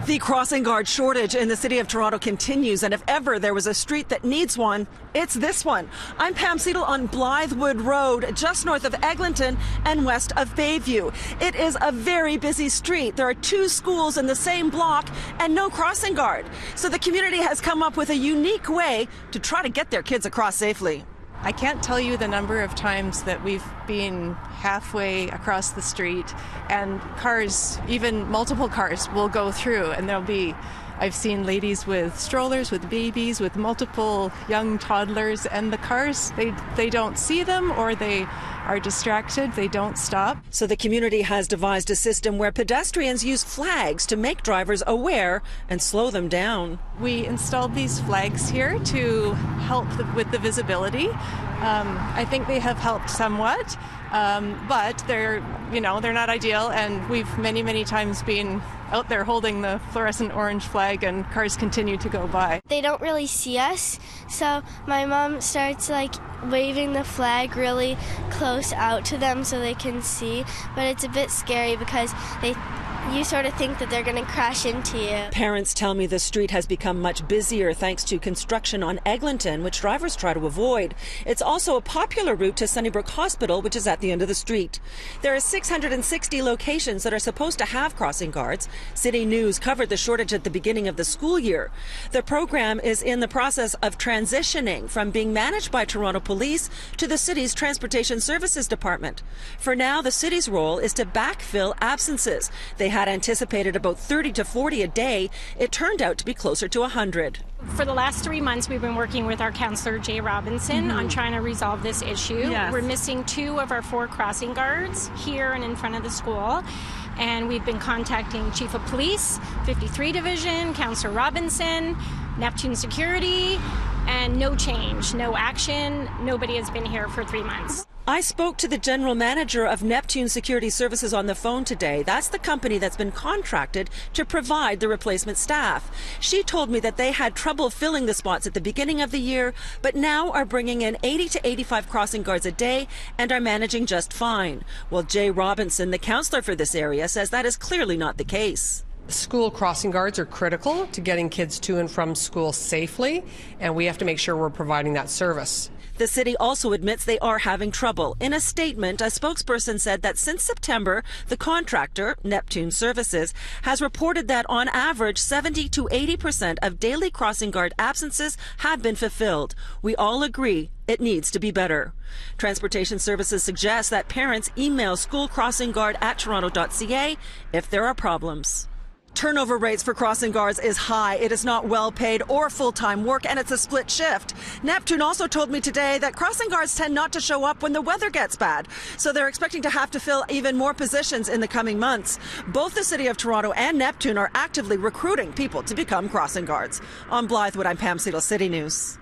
The crossing guard shortage in the city of Toronto continues, and if ever there was a street that needs one, it's this one. I'm Pam Seatle on Blythewood Road, just north of Eglinton and west of Bayview. It is a very busy street. There are two schools in the same block and no crossing guard. So the community has come up with a unique way to try to get their kids across safely. I can't tell you the number of times that we've been halfway across the street and cars, even multiple cars, will go through, and I've seen ladies with strollers, with babies, with multiple young toddlers, and the cars, they don't see them, or they are distracted, they don't stop. So the community has devised a system where pedestrians use flags to make drivers aware and slow them down. We installed these flags here to help with the visibility. I think they have helped somewhat, but they're not ideal, and we've many times been out there holding the fluorescent orange flag, and cars continue to go by. They don't really see us, so my mom starts waving the flag really close out to them so they can see, but it's a bit scary because you sort of think that they're going to crash into you. Parents tell me the street has become much busier thanks to construction on Eglinton, which drivers try to avoid. It's also a popular route to Sunnybrook Hospital, which is at the end of the street. There are 660 locations that are supposed to have crossing guards. City News covered the shortage at the beginning of the school year. The program is in the process of transitioning from being managed by Toronto Police to the city's Transportation Services Department. For now, the city's role is to backfill absences. They had anticipated about 30 to 40 a day. It turned out to be closer to 100. For the last 3 months, we've been working with our councillor, Jay Robinson, on trying to resolve this issue. Yes. We're missing 2 of our 4 crossing guards here and in front of the school. And we've been contacting Chief of Police, 53 Division, Councillor Robinson, Neptune Security, and no change, no action. Nobody has been here for 3 months. I spoke to the general manager of Neptune Security Services on the phone today. That's the company that's been contracted to provide the replacement staff. She told me that they had trouble filling the spots at the beginning of the year, but now are bringing in 80 to 85 crossing guards a day and are managing just fine. Well, Jay Robinson, the councillor for this area, says that is clearly not the case. School crossing guards are critical to getting kids to and from school safely, and we have to make sure we're providing that service. The city also admits they are having trouble. In a statement, a spokesperson said that since September, the contractor, Neptune Services, has reported that on average 70 to 80% of daily crossing guard absences have been fulfilled. We all agree it needs to be better. Transportation Services suggests that parents email schoolcrossingguard@toronto.ca if there are problems. Turnover rates for crossing guards is high. It is not well paid or full-time work, and it's a split shift. Neptune also told me today that crossing guards tend not to show up when the weather gets bad, so they're expecting to have to fill even more positions in the coming months. Both the City of Toronto and Neptune are actively recruiting people to become crossing guards. On Blythewood, I'm Pam Seatle, City News.